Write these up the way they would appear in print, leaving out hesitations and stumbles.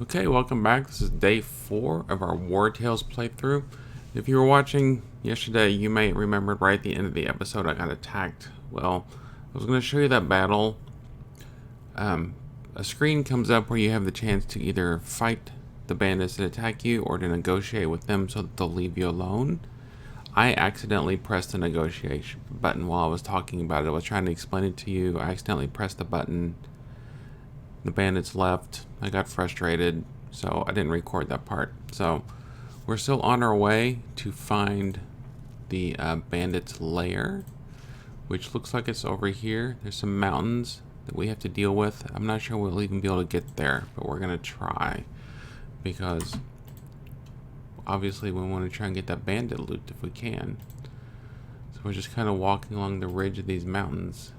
Okay, welcome back. This is day 4 of our WarTales playthrough. If you were watching yesterday, you may remember right at the end of the episode I got attacked. Well, I was going to show you that battle. A screen comes up where you have the chance to either fight the bandits that attack you or to negotiate with them so that they'll leave you alone. I accidentally pressed the negotiation button while I was talking about it. I was trying to explain it to you. I accidentally pressed the button. The bandits left. I got frustrated, so I didn't record that part. So we're still on our way to find the bandits' lair, which looks like it's over here. There's some mountains that we have to deal with. I'm not sure we'll even be able to get there, but we're gonna try because obviously we want to try and get that bandit loot if we can. So we're just kind of walking along the ridge of these mountains,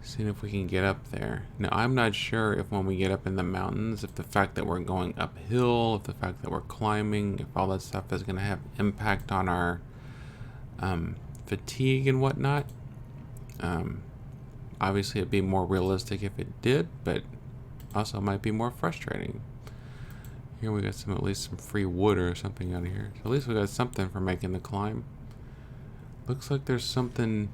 seeing if we can get up there. Now, I'm not sure if when we get up in the mountains, if the fact that we're going uphill, if the fact that we're climbing, if all that stuff is going to have impact on our fatigue and whatnot. Obviously, it'd be more realistic if it did, but also might be more frustrating. Here we got at least some free wood or something out of here. So at least we got something for making the climb. Looks like there's something.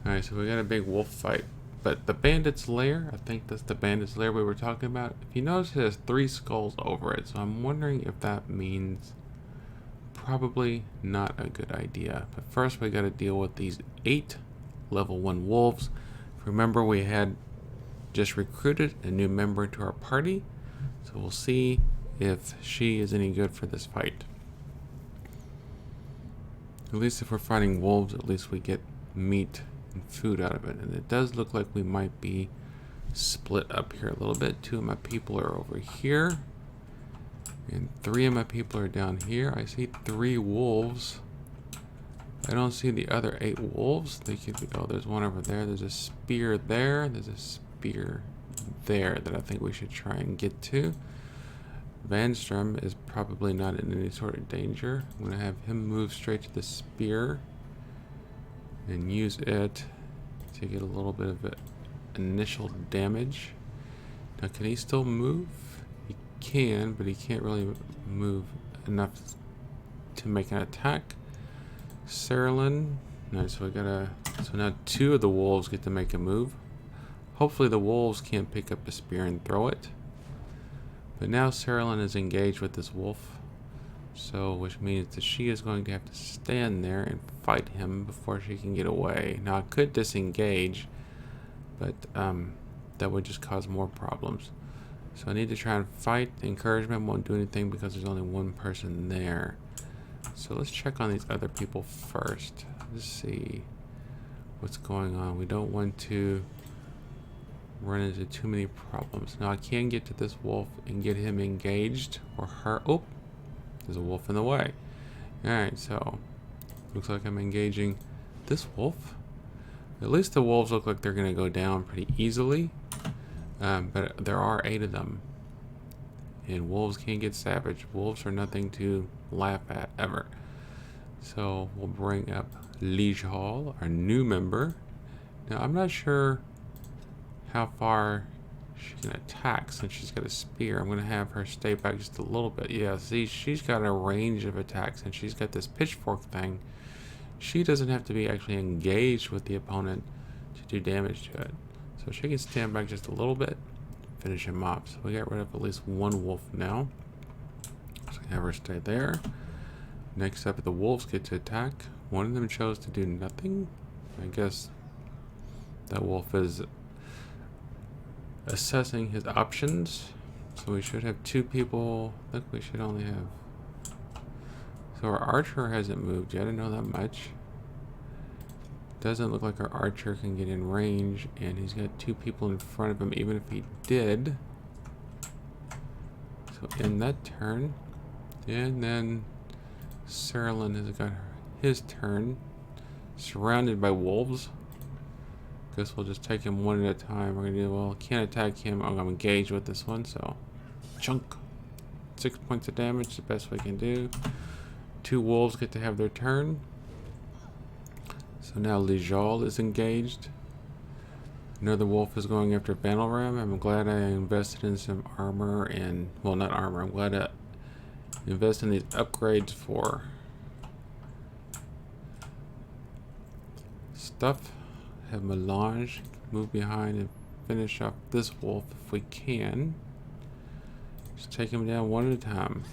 Alright, so we got a big wolf fight. But the bandit's lair, I think that's the bandit's lair we were talking about. If you notice, it has 3 skulls over it. So I'm wondering if that means probably not a good idea. But first we got to deal with these 8 level 1 wolves. Remember, we had just recruited a new member to our party. So we'll see if she is any good for this fight. At least if we're fighting wolves, at least we get meat and food out of it. And it does look like we might be split up here a little bit. 2 of my people are over here, and 3 of my people are down here. I see 3 wolves. I don't see the other 8 wolves. They could be, oh, there's one over there. There's a spear there. There's a spear there that I think we should try and get to. Vanstrom is probably not in any sort of danger. I'm going to have him move straight to the spear and use it to get a little bit of initial damage. Now, can he still move? He can, but he can't really move enough to make an attack. Serlin. Nice, so now 2 of the wolves get to make a move. Hopefully the wolves can't pick up a spear and throw it. But now Serlin is engaged with this wolf. So, which means that she is going to have to stand there and fight him before she can get away. Now, I could disengage, but that would just cause more problems. So I need to try and fight. Encouragement won't do anything because there's only 1 person there. So let's check on these other people first. Let's see what's going on. We don't want to run into too many problems. Now, I can get to this wolf and get him engaged, or her. Oh! There's a wolf in the way. Alright, so looks like I'm engaging this wolf. At least the wolves look like they're going to go down pretty easily. But there are 8 of them. And wolves can get savage. Wolves are nothing to laugh at, ever. So we'll bring up Liege Hall, our new member. Now, I'm not sure how far she can attack since she's got a spear. I'm going to have her stay back just a little bit. Yeah, see, she's got a range of attacks, and she's got this pitchfork thing. She doesn't have to be actually engaged with the opponent to do damage to it. So she can stand back just a little bit, finish him off. So we got rid of at least 1 wolf now. So have her stay there. Next up, the wolves get to attack. One of them chose to do nothing. I guess that wolf is assessing his options. So we should have 2 people. I think we should only have. So our archer hasn't moved yet. I know that much. Doesn't look like our archer can get in range, and he's got 2 people in front of him, even if he did. So in that turn, and then Serlin has got his turn, surrounded by wolves. Guess we'll just take him one at a time. We're gonna do, well, can't attack him. I'm gonna engage with this one, so chunk. 6 points of damage, the best we can do. 2 wolves get to have their turn. So now Lijal is engaged. Another wolf is going after Vandal Ram. I'm glad I invested in some armor and, well, not armor. I'm glad I invest in these upgrades for stuff. Have Melange move behind and finish off this wolf if we can. Just take him down one at a time.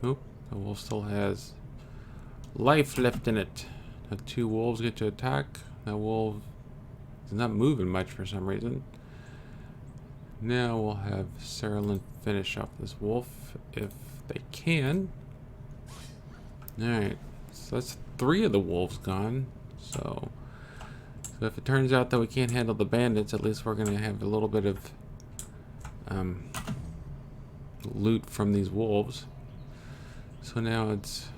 Oop, the wolf still has life left in it. Now 2 wolves get to attack. That wolf is not moving much for some reason. Now we'll have Saralyn finish off this wolf if they can. Alright, so that's 3 of the wolves gone. So if it turns out that we can't handle the bandits, at least we're going to have a little bit of loot from these wolves. So now it's,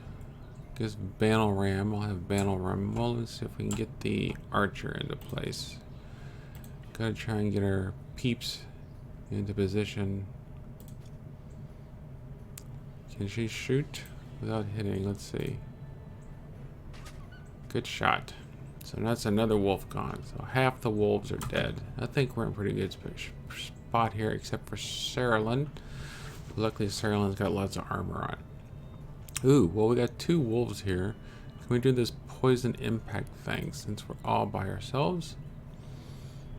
I guess, Bandle Ram. I'll have Bandle Ram. Well, let's see if we can get the archer into place. Gotta try and get our peeps into position. Can she shoot without hitting? Let's see. Good shot. So that's another wolf gone. So half the wolves are dead. I think we're in pretty good spot here, except for Saralyn. Luckily, Saralyn's got lots of armor on. Ooh, well, we got 2 wolves here. Can we do this poison impact thing since we're all by ourselves?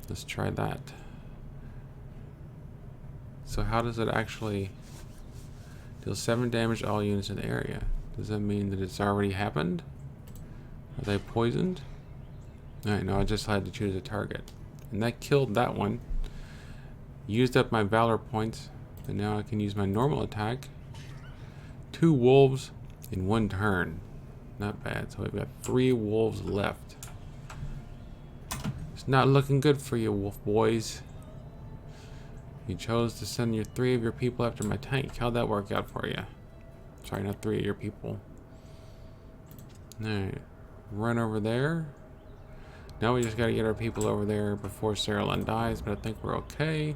Let's try that. So how does it actually deal 7 damage to all units in the area? Does that mean that it's already happened? Are they poisoned? Alright, no, I just had to choose a target. And that killed that one. Used up my valor points. And now I can use my normal attack. 2 wolves in 1 turn. Not bad. So we've got 3 wolves left. It's not looking good for you, wolf boys. You chose to send 3 of your people after my tank. How'd that work out for you? Sorry, not 3 of your people. Alright. Run over there. Now we just gotta get our people over there before Saralyn dies, but I think we're okay.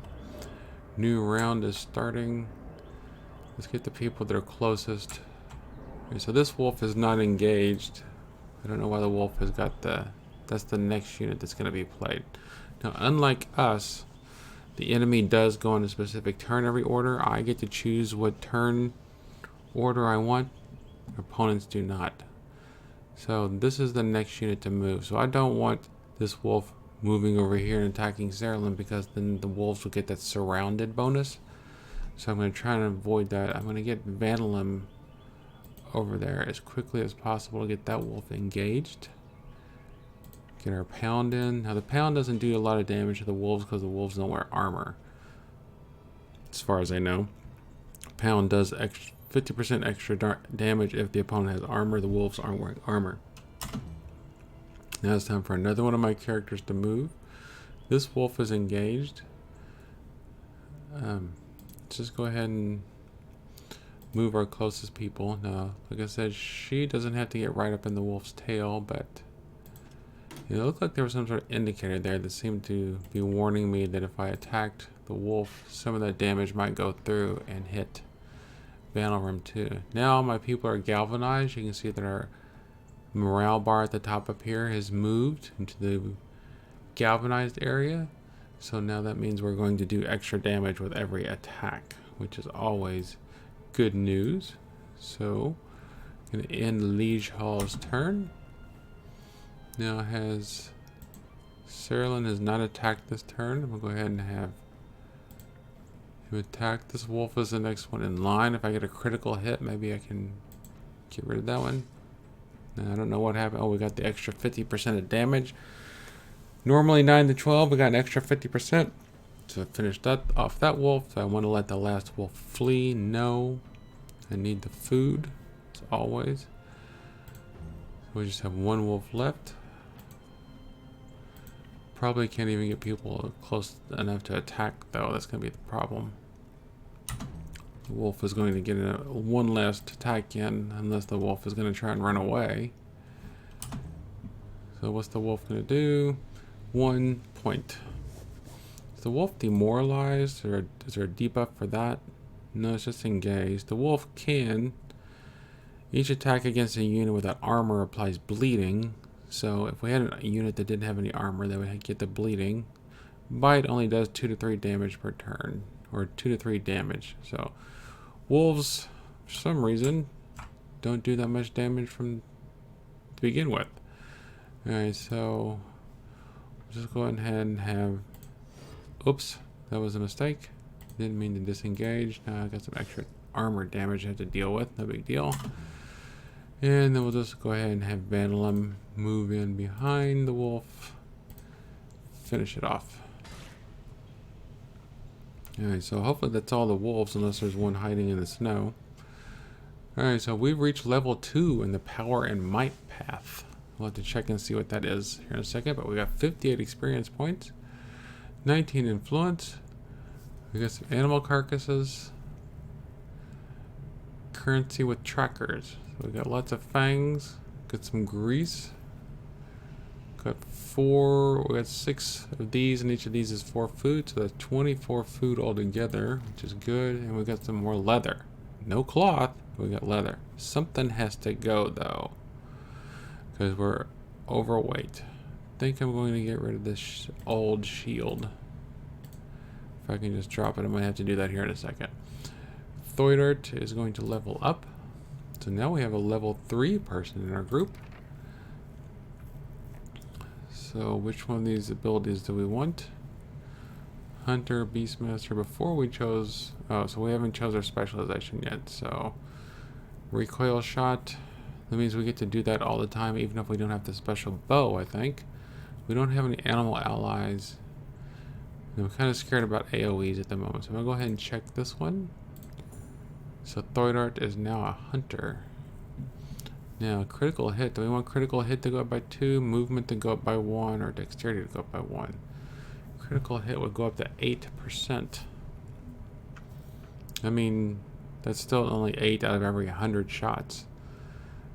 New round is starting. Let's get the people that are closest. Okay, so this wolf is not engaged. I don't know why the wolf has got that's the next unit that's gonna be played. Now, unlike us, the enemy does go in a specific turn every order. I get to choose what turn order I want. Opponents do not. So this is the next unit to move. So I don't want this wolf moving over here and attacking Saralyn because then the wolves will get that surrounded bonus. So I'm going to try and avoid that. I'm going to get Vandalum over there as quickly as possible to get that wolf engaged. Get our pound in. Now the pound doesn't do a lot of damage to the wolves because the wolves don't wear armor. As far as I know. Pound does 50% extra damage if the opponent has armor. The wolves aren't wearing armor. Now it's time for another one of my characters to move. This wolf is engaged. Let's just go ahead and move our closest people. Now, like I said, she doesn't have to get right up in the wolf's tail, but it looked like there was some sort of indicator there that seemed to be warning me that if I attacked the wolf, some of that damage might go through and hit Battle Room 2. Now my people are galvanized. You can see that our morale bar at the top up here has moved into the galvanized area. So now that means we're going to do extra damage with every attack, which is always good news. So I'm going to end Liege Hall's turn. Now has Saralyn has not attacked this turn. I'm going to go ahead and have him attack. This wolf is the next one in line. If I get a critical hit, maybe I can get rid of that one. Now, I don't know what happened. Oh, we got the extra 50% of damage. Normally 9 to 12, we got an extra 50%. So I finished that off that wolf. So I want to let the last wolf flee. No. I need the food, as always. So we just have 1 wolf left. Probably can't even get people close enough to attack, though. That's going to be the problem. The wolf is going to get one last attack in, unless the wolf is going to try and run away. So what's the wolf going to do? 1 point. Is the wolf demoralized, or is there a debuff for that? No, it's just engaged. The wolf can. Each attack against a unit without armor applies bleeding. So if we had a unit that didn't have any armor, they would get the bleeding. Bite only does 2 to 3 damage per turn, or 2 to 3 damage. So wolves, for some reason, don't do that much damage from to begin with. Alright, so just go ahead and have, oops, that was a mistake. Didn't mean to disengage. Now I got some extra armor damage I have to deal with, no big deal. And then we'll just go ahead and have Vandalum move in behind the wolf, finish it off. Alright, so hopefully that's all the wolves, unless there's one hiding in the snow. Alright, so we've reached level 2 in the power and might path. We'll have to check and see what that is here in a second, but we got 58 experience points, 19 influence, we got some animal carcasses, currency with trackers. So we got lots of fangs, got some grease, we got 6 of these, and each of these is 4 food, so that's 24 food altogether, which is good. And we got some more leather. No cloth, but we got leather. Something has to go though, because we're overweight. I think I'm going to get rid of this old shield. If I can just drop it, I might have to do that here in a second. Thoidart is going to level up. So now we have a level 3 person in our group. So which one of these abilities do we want? Hunter, Beastmaster. Before we chose, oh, so we haven't chose our specialization yet. So recoil shot. That means we get to do that all the time, even if we don't have the special bow, I think. We don't have any animal allies. And I'm kind of scared about AoEs at the moment. So I'm going to go ahead and check this one. So Thoidart is now a hunter. Now, critical hit. Do we want critical hit to go up by 2, movement to go up by 1, or dexterity to go up by 1? Critical hit would go up to 8%. I mean, that's still only 8 out of every 100 shots.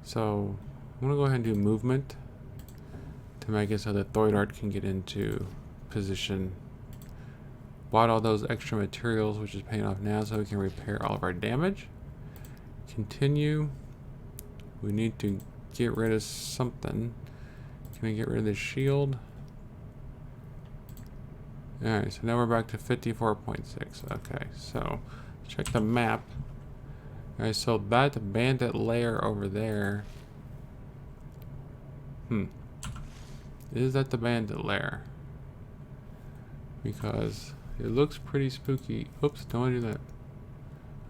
So, I'm going to go ahead and do movement to make it so that Thoidart can get into position. Bought all those extra materials, which is paying off now, so we can repair all of our damage. Continue. We need to get rid of something. Can I get rid of the shield? Alright, so now we're back to 54.6. Okay, so check the map. Alright, so that bandit lair over there. Is that the bandit lair? Because it looks pretty spooky. Oops, don't want to do that.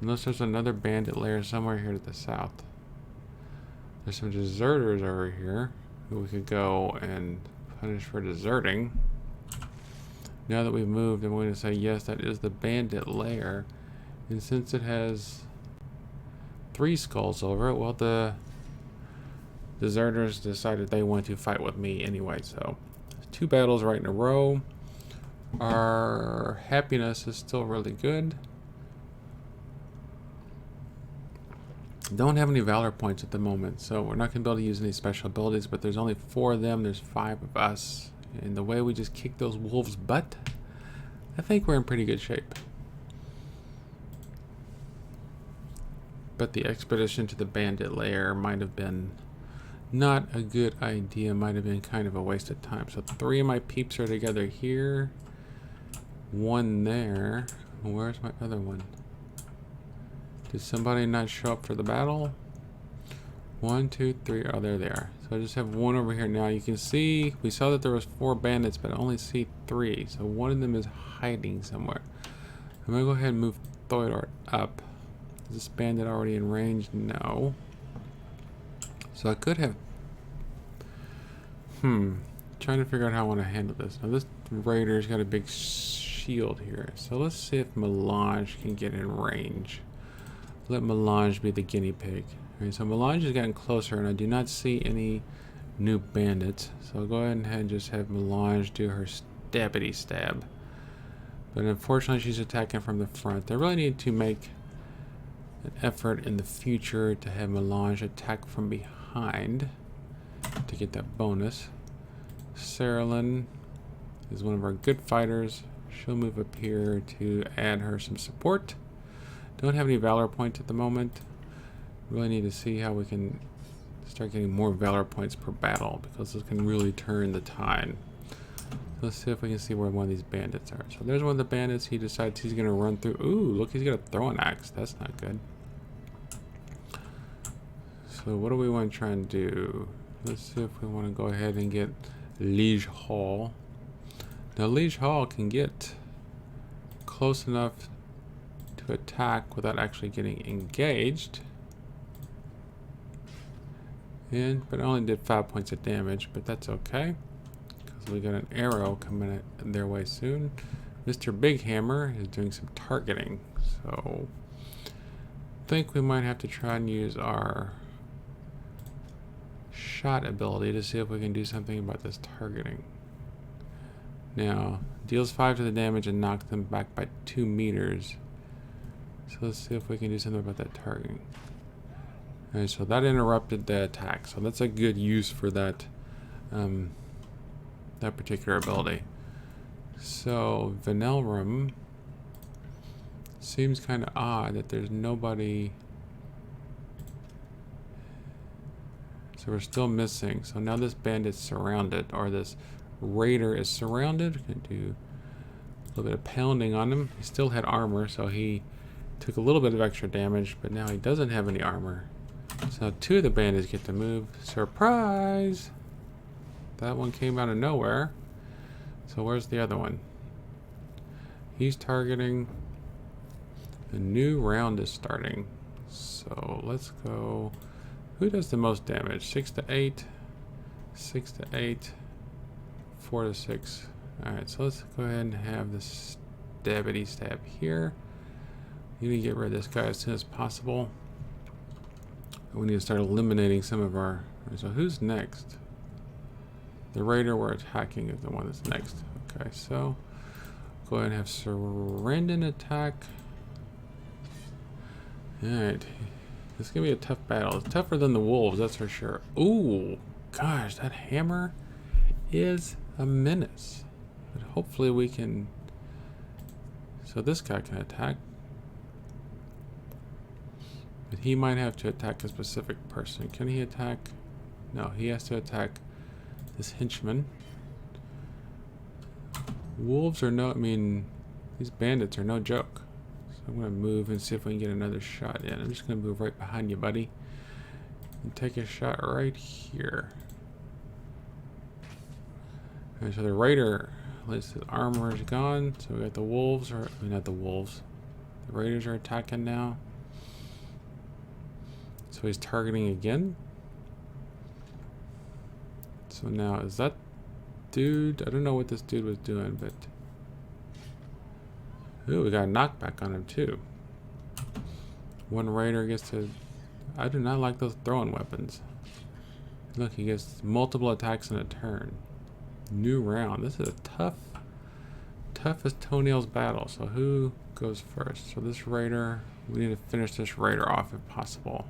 Unless there's another bandit lair somewhere here to the south. There's some deserters over here who we could go and punish for deserting. Now that we've moved, I'm going to say yes, that is the bandit lair. And since it has 3 skulls over it, well, the deserters decided they want to fight with me anyway. So 2 battles right in a row. Our happiness is still really good. Don't have any valor points at the moment, so we're not going to be able to use any special abilities, but there's only 4 of them, there's 5 of us, and the way we just kick those wolves' butt, I think we're in pretty good shape. But the expedition to the bandit lair might have been not a good idea, might have been kind of a waste of time. So 3 of my peeps are together here, 1 there. Where's my other one? Did somebody not show up for the battle? 1, 2, 3. Oh, there they are. So I just have 1 over here now. You can see, we saw that there was 4 bandits, but I only see 3. So 1 of them is hiding somewhere. I'm going to go ahead and move Thoidart up. Is this bandit already in range? No. So I could have... trying to figure out how I want to handle this. Now this raider's got a big shield here. So let's see if Melange can get in range. Let Melange be the guinea pig. Alright, so Melange has gotten closer, and I do not see any new bandits. So I'll go ahead and just have Melange do her stabbity stab. But unfortunately, she's attacking from the front. I really need to make an effort in the future to have Melange attack from behind to get that bonus. Saralyn is one of our good fighters. She'll move up here to add her some support. Don't have any valor points at the moment. Really need to see how we can start getting more valor points per battle, because this can really turn the tide. Let's see if we can see where one of these bandits are. So there's one of the bandits. He decides he's going to run through. Ooh, look, he's got a throwing axe. That's not good. So what do we want to try and do? Let's see if we want to go ahead and get Liege Hall. Now, Liege Hall can get close enough to attack without actually getting engaged. But it only did 5 points of damage, but that's okay. Because we got an arrow coming their way soon. Mr. Big Hammer is doing some targeting. So I think we might have to try and use our shot ability to see if we can do something about this targeting. Now, deals 5 to the damage and knocks them back by 2 meters. So let's see if we can do something about that targeting. Alright, so that interrupted the attack. So that's a good use for that that particular ability. So Venelrum seems kind of odd that there's nobody. So we're still missing. So now this bandit's surrounded, or this raider is surrounded. We can do a little bit of pounding on him. He still had armor, so he took a little bit of extra damage, but now he doesn't have any armor. So 2 of the bandits get to move. Surprise! That one came out of nowhere. So where's the other one? He's targeting. A new round is starting. So let's go. Who does the most damage? 6 to 8. 6 to 8. 4 to 6. Alright, so let's go ahead and have this stabbity stab here. We need to get rid of this guy as soon as possible. We need to start eliminating some of our... So who's next? The raider we're attacking is the one that's next. Okay, so go ahead and have Sarandon attack. Alright. This is going to be a tough battle. It's tougher than the wolves, that's for sure. Ooh, gosh, that hammer is a menace. But hopefully we can... So this guy can attack. But he might have to attack a specific person. Can he attack? No, he has to attack this henchman. Wolves are no... I mean, these bandits are no joke. So I'm going to move and see if we can get another shot in. I'm just going to move right behind you, buddy. And take a shot right here. Alright, so the raider, at least his armor is gone. So we got the wolves, or... I mean, not the wolves. The raiders are attacking now. So he's targeting again. So now, is that dude... I don't know what this dude was doing, but... Ooh, we got a knockback on him too. One raider gets to... I do not like those throwing weapons. Look, he gets multiple attacks in a turn. New round. This is a toughest toenails battle. So who goes first? So this raider... We need to finish this raider off if possible.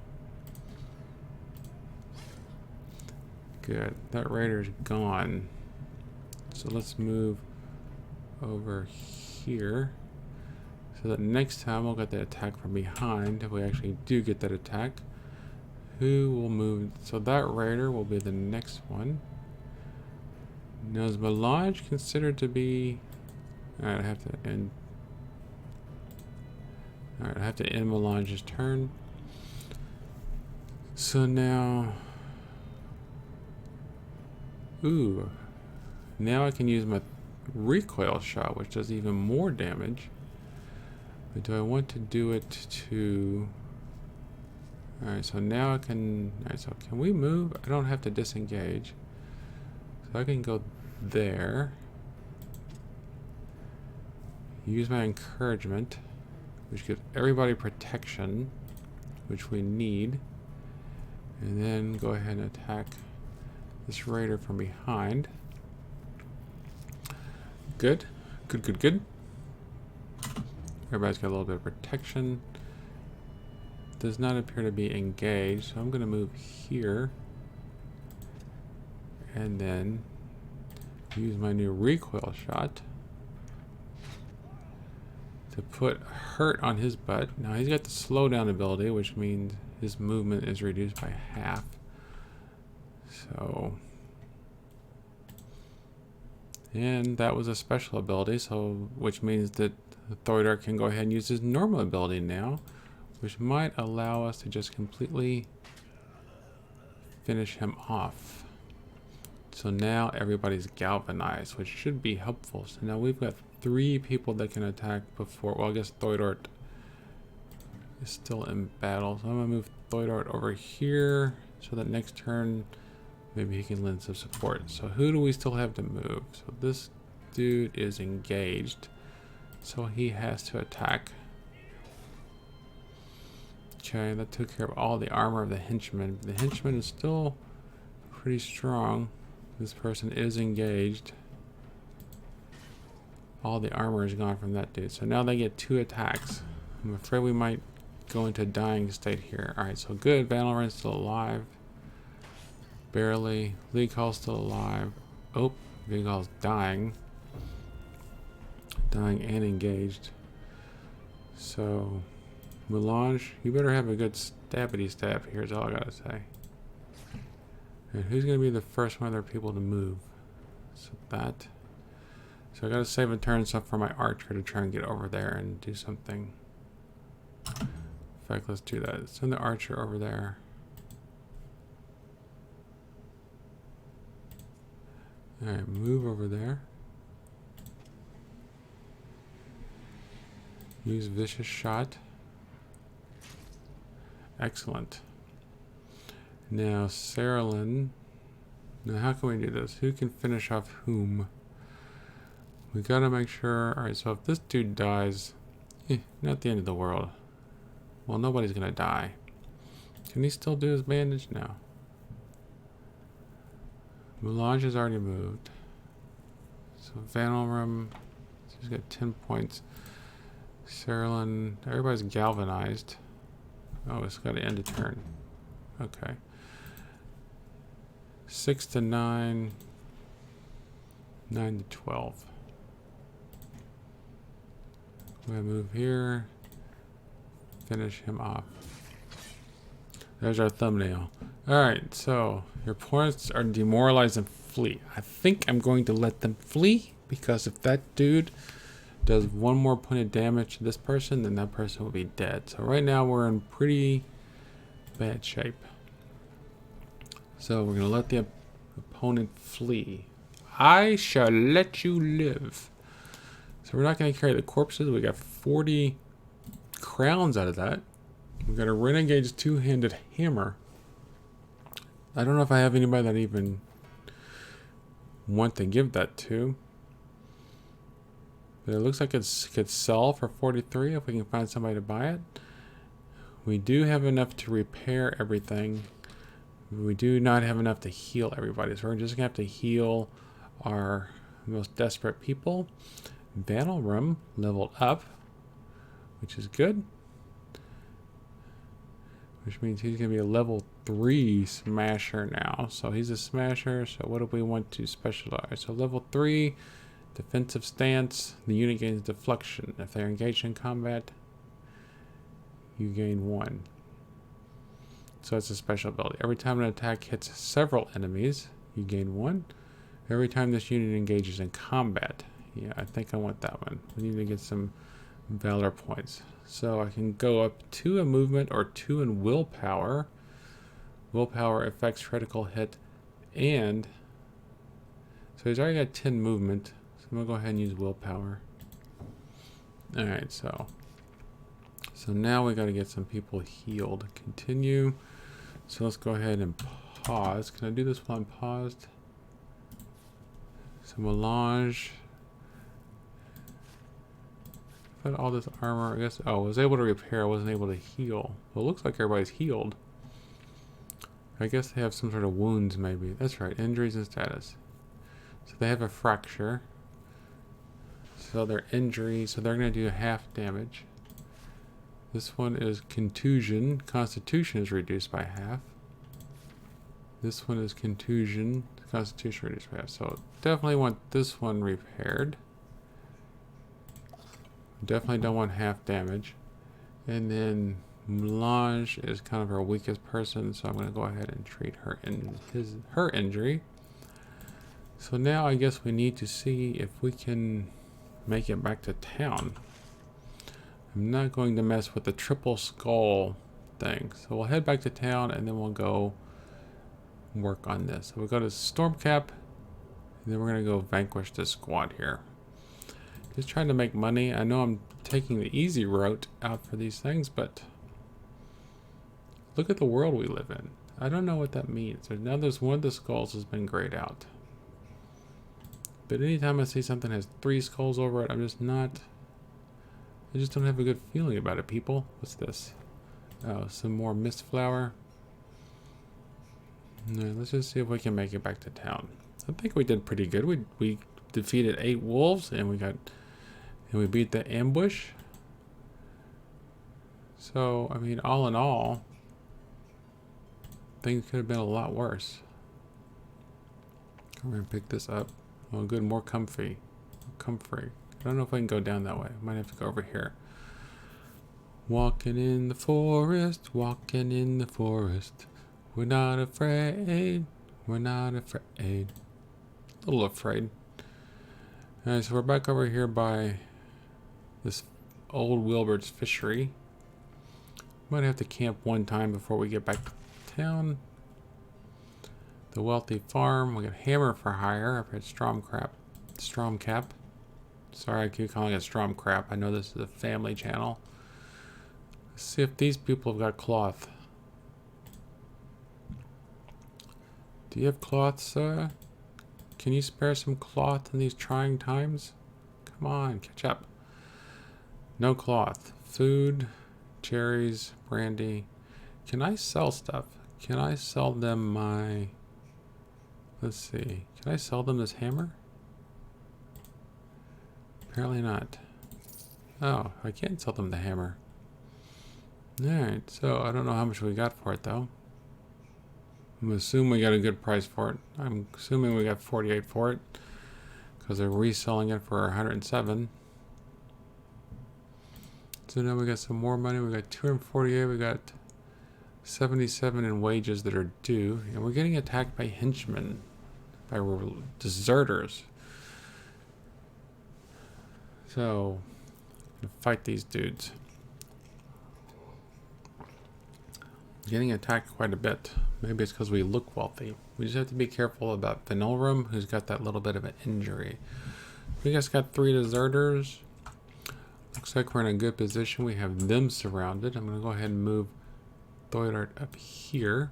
Good. That raider's gone. So let's move over here. So that next time we'll get the attack from behind. If we actually do get that attack. Who will move? So that raider will be the next one. Now is Melange considered to be... Alright, I have to end... Alright, I have to end Melange's turn. So now... Ooh, now I can use my recoil shot, which does even more damage. But do I want to do it to... Alright, so now I can... Alright, so can we move? I don't have to disengage. So I can go there. Use my encouragement, which gives everybody protection, which we need. And then go ahead and attack this raider from behind. Good. Good, good, good. Everybody's got a little bit of protection. Does not appear to be engaged, so I'm going to move here. And then use my new recoil shot to put hurt on his butt. Now he's got the slowdown ability, which means his movement is reduced by half. So And that was a special ability, so which means that Thoidar can go ahead and use his normal ability now, which might allow us to just completely finish him off. So now everybody's galvanized, which should be helpful. So now we've got 3 people that can attack before. Well, I guess Thoidar is still in battle. So I'm going to move Thoidar over here so that next turn maybe he can lend some support. So who do we still have to move? So this dude is engaged, so he has to attack. Okay, that took care of all the armor of the henchman. The henchman is still pretty strong. This person is engaged. All the armor is gone from that dude. So now they get 2 attacks. I'm afraid we might go into a dying state here. Alright, so good. Valorant's still alive. Barely. Leaghall's still alive. Oh, Leaghall's dying. Dying and engaged. So, Melange, you better have a good stabbity stab here is all I gotta say. And who's gonna be the first one of their people to move? So that. So I gotta save a turn so for my archer to try and get over there and do something. In fact, let's do that. Send the archer over there. Alright, move over there. Use vicious shot. Excellent. Now, Saralyn. Now, how can we do this? Who can finish off whom? We gotta make sure. Alright, so if this dude dies, not the end of the world. Well, nobody's gonna die. Can he still do his bandage? No. Melange has already moved. So, Vanelrum, he's got 10 points. Saralyn, everybody's galvanized. Oh, it's got to end a turn. Okay. 6 to 9. 9 to 12. I'm going to move here. Finish him off. There's our thumbnail. Alright, so your points are demoralized and flee. I think I'm going to let them flee, because if that dude does 1 more point of damage to this person, then that person will be dead. So right now we're in pretty bad shape. So we're going to let the opponent flee. I shall let you live. So we're not going to carry the corpses. We got 40 crowns out of that. We got a Renegade's 2-handed hammer. I don't know if I have anybody that even want to give that to. But it looks like it could sell for 43 if we can find somebody to buy it. We do have enough to repair everything. We do not have enough to heal everybody. So we're just going to have to heal our most desperate people. Vanelrum leveled up, which is good. Which means he's going to be a level 3 smasher now. So he's a smasher. So what do we want to specialize? So level 3, defensive stance. The unit gains deflection. If they're engaged in combat, you gain 1. So it's a special ability. Every time an attack hits several enemies, you gain 1. Every time this unit engages in combat. Yeah, I think I want that one. We need to get some valor points. So I can go up 2 in movement or 2 in willpower. Willpower affects critical hit, and so he's already got 10 movement. So I'm gonna go ahead and use willpower. Alright, so now we gotta get some people healed. Continue. So let's go ahead and pause. Can I do this while I'm paused? So Melange. Put all this armor, I guess. Oh, I was able to repair, I wasn't able to heal. Well, it looks like everybody's healed. I guess they have some sort of wounds, maybe. That's right, injuries and status. So they have a fracture. So their injury, so they're going to do half damage. This one is contusion. Constitution is reduced by half. This one is contusion. Constitution reduced by half. So definitely want this one repaired. Definitely don't want half damage. And then Melange is kind of our weakest person, so I'm going to go ahead and treat her in her injury. So now I guess we need to see if we can make it back to town. I'm not going to mess with the triple skull thing. So we'll head back to town and then we'll go work on this. So we'll go to Stormcap and then we're going to go vanquish this squad here. Just trying to make money. I know I'm taking the easy route out for these things, but look at the world we live in. I don't know what that means. Now there's one of the skulls has been grayed out. But anytime I see something that has 3 skulls over it, I just don't have a good feeling about it, people. What's this? Oh, some more mist flower. No, let's just see if we can make it back to town. I think we did pretty good. We defeated 8 wolves and we beat the ambush. So, I mean, all in all, things could have been a lot worse. I'm gonna pick this up. Oh, good, more comfy. Comfy. I don't know if I can go down that way. Might have to go over here. Walking in the forest, walking in the forest. We're not afraid. We're not afraid. A little afraid. Alright, so we're back over here by this old Wilbert's fishery. Might have to camp one time before we get back to town. The wealthy farm. We got hammer for hire. I've had Stromcap. Sorry, I keep calling it Stromcrap. I know this is a family channel. Let's see if these people have got cloth. Do you have cloth, sir? Can you spare some cloth in these trying times? Come on, catch up. No cloth. Food, cherries, brandy. Can I sell stuff? Can I sell them my... Let's see. Can I sell them this hammer? Apparently not. Oh, I can't sell them the hammer. Alright, so I don't know how much we got for it though. I'm assuming we got a good price for it. I'm assuming we got 48 for it. Because they're reselling it for 107. So now we got some more money. We got 248. We got 77 in wages that are due. And we're getting attacked by henchmen. By deserters. So, fight these dudes. Getting attacked quite a bit. Maybe it's because we look wealthy. We just have to be careful about Vanilrum, who's got that little bit of an injury. We just got 3 deserters. Looks like we're in a good position. We have them surrounded. I'm going to go ahead and move Thoidart up here.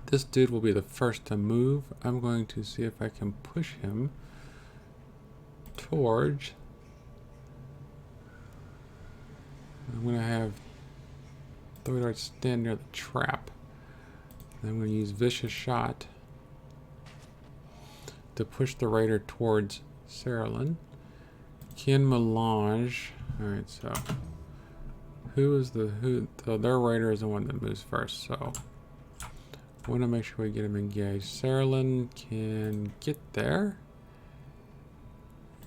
This dude will be the first to move. I'm going to see if I can push him towards... I'm going to have Thoidart stand near the trap. I'm going to use Vicious Shot to push the raider towards Saralyn. Kin Melange. Alright, so so their raider is the one that moves first, so I want to make sure we get him engaged. Saralyn can get there.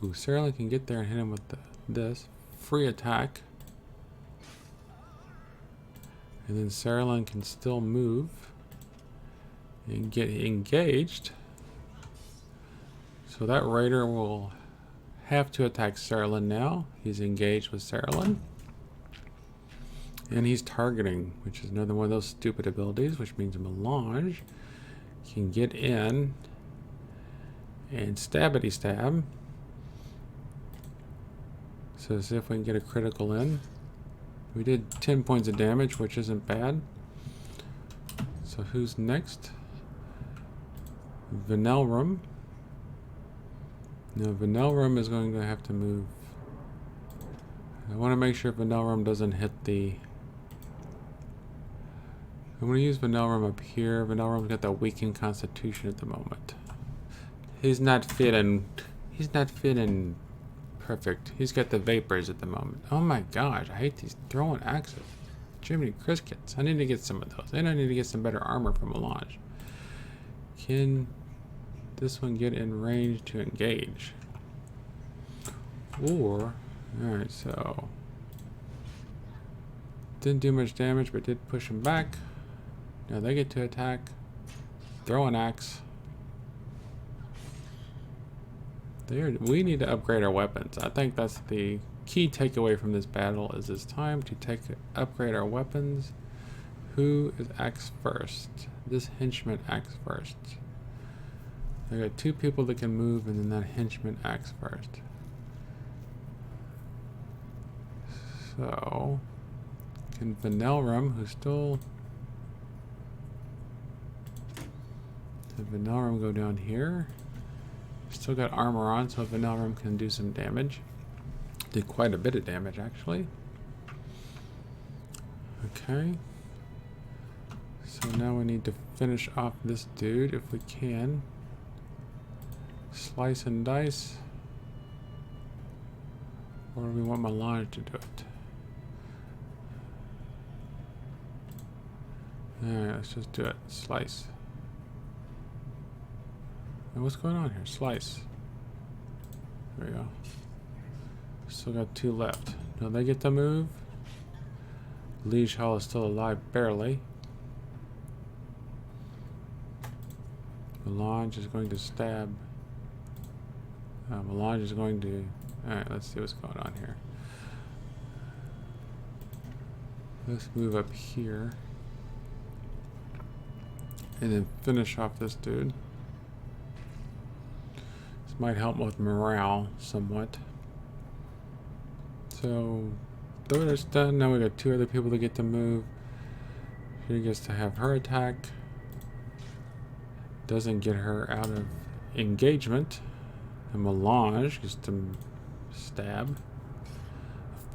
Ooh, Saralyn can get there and hit him with this. Free attack. And then Saralyn can still move and get engaged. So that raider will have to attack Saralyn now. He's engaged with Saralyn. And he's targeting, which is another one of those stupid abilities, which means Melange can get in and stabbity stab. So see if we can get a critical in. We did 10 points of damage, which isn't bad. So who's next? Vanilrum. Now Vanilrum is going to have to move. I want to make sure Vanilrum doesn't hit the... I'm going to use Vanilrum up here. Vanilrum's got that weakened constitution at the moment. He's not feeling perfect. He's got the vapors at the moment. Oh my gosh, I hate these throwing axes. Jiminy Criskets. I need to get some of those. And I need to get some better armor from Melange. Can this one get in range to engage? Or, alright, so didn't do much damage, but did push him back. Now they get to attack. Throw an axe. We need to upgrade our weapons. I think that's the key takeaway from this battle. Is it's time to upgrade our weapons. Who acts first? This henchman acts first. I got 2 people that can move, and then that henchman acts first. So, can Vanelrum, who's still... Did Vanelrum go down here? Still got armor on, so Vanelrum can do some damage. Did quite a bit of damage, actually. Okay. So now we need to finish off this dude if we can. Slice and dice. Or do we want Melange to do it? Alright, let's just do it. Slice. And what's going on here? Slice. There we go. Still got 2 left. Now they get to move. Liege Hall is still alive, barely. Melange is going to stab. Melange is going to... Alright, let's see what's going on here. Let's move up here. And then finish off this dude. This might help with morale somewhat. So, Thor's done. Now we got 2 other people that get to move. She gets to have her attack. Doesn't get her out of engagement. And Melange gets to stab.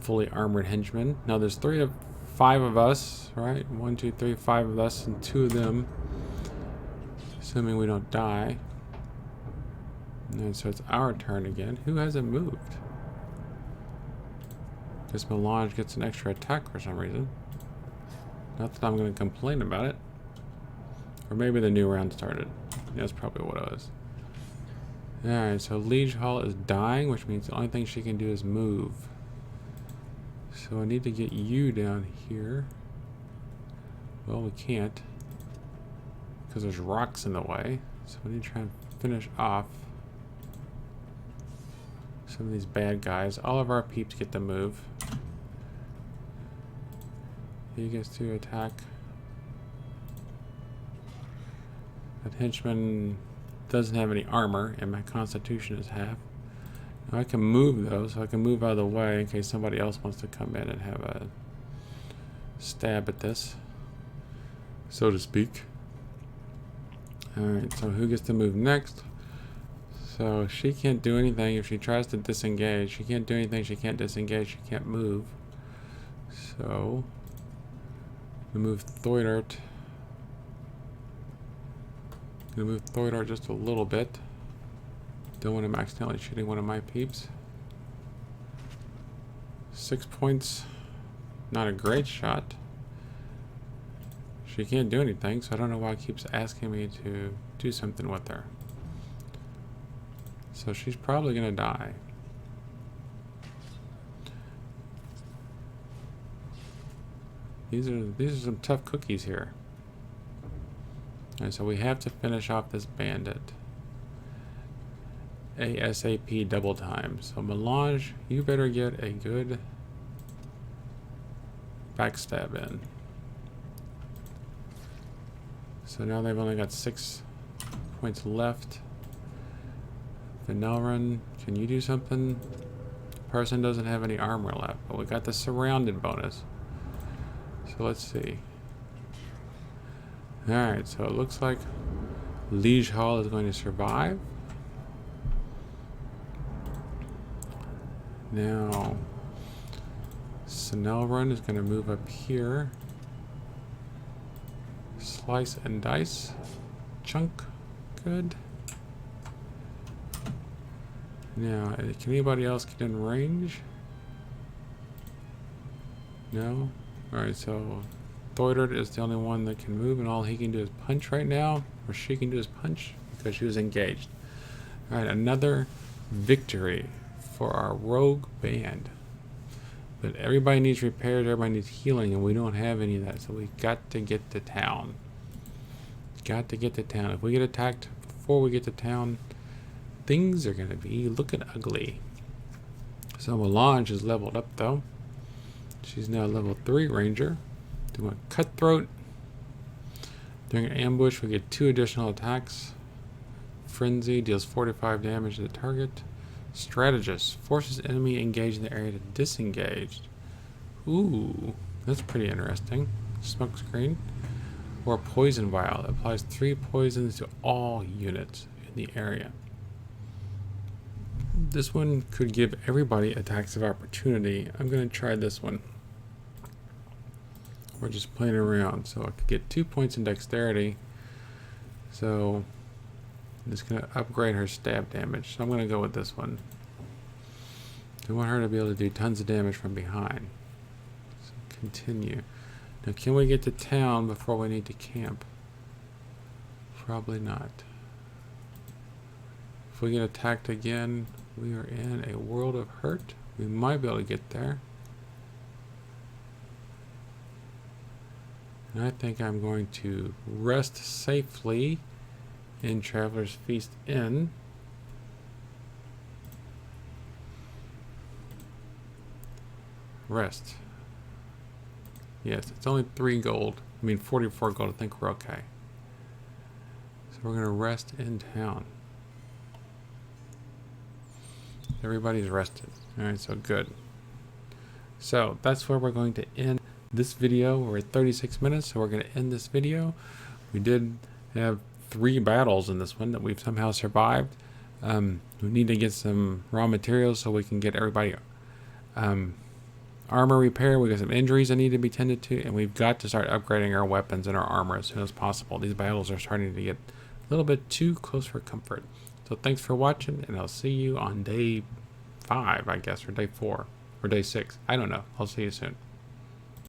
Fully armored henchman. Now there's 5 of us, right? 1, 2, 3, 5 of us, and 2 of them. Assuming we don't die. And so it's our turn again. Who hasn't moved? This Melange gets an extra attack for some reason. Not that I'm going to complain about it. Or maybe the new round started. Yeah, that's probably what it was. Alright, so Liege Hall is dying, which means the only thing she can do is move. So I need to get you down here. Well, we can't. Because there's rocks in the way. So we need to try and finish off some of these bad guys. All of our peeps get to move. He gets to attack. That henchman doesn't have any armor, and my constitution is half. Now I can move though, so I can move out of the way in case somebody else wants to come in and have a stab at this, so to speak. Alright, so who gets to move next? So she can't do anything if she tries to disengage. She can't do anything, she can't disengage, she can't move. So, we move Thoidart. Gonna move Thoidart just a little bit. Don't want him accidentally shooting one of my peeps. 6 points. Not a great shot. She can't do anything, so I don't know why it keeps asking me to do something with her. So she's probably gonna die. These are some tough cookies here. And so we have to finish off this bandit. ASAP double time. So Melange, you better get a good backstab in. So now they've only got 6 points left. Vanelrun, can you do something? Person doesn't have any armor left, but we got the surrounded bonus. So let's see. Alright, so it looks like Liege Hall is going to survive. Now, Sinelrun is going to move up here. Slice and dice. Chunk. Good. Now, can anybody else get in range? No? Alright, so Thoidart is the only one that can move, and all he can do is punch right now, or she can do is punch, because she was engaged. Alright, another victory for our rogue band. But everybody needs repairs, everybody needs healing, and we don't have any of that, so we got to get to town. Got to get to town. If we get attacked before we get to town, things are going to be looking ugly. So Melange is leveled up though. She's now level 3 ranger. Doing cutthroat. During an ambush, we get 2 additional attacks. Frenzy deals 45 damage to the target. Strategist forces enemy engaged in the area to disengage. Ooh, that's pretty interesting. Smoke screen. Or poison vial applies 3 poisons to all units in the area. This one could give everybody attacks of opportunity. I'm going to try this one. We're just playing around. So I could get 2 points in dexterity. So I'm just going to upgrade her stab damage. So I'm going to go with this one. I want her to be able to do tons of damage from behind. So continue. Now can we get to town before we need to camp? Probably not. If we get attacked again, we are in a world of hurt. We might be able to get there. And I think I'm going to rest safely in Traveler's Feast Inn. Rest. Yes, it's only 3 gold. I mean 44 gold. I think we're okay. So we're going to rest in town. Everybody's rested. Alright, so good. So that's where we're going to end this video. We're at 36 minutes, so we're going to end this video. We did have 3 battles in this one that we've somehow survived. We need to get some raw materials so we can get everybody armor repair. We got some injuries that need to be tended to, and we've got to start upgrading our weapons and our armor as soon as possible. These battles are starting to get a little bit too close for comfort. So thanks for watching, and I'll see you on day 5, I guess, or day 4, or day 6. I don't know. I'll see you soon.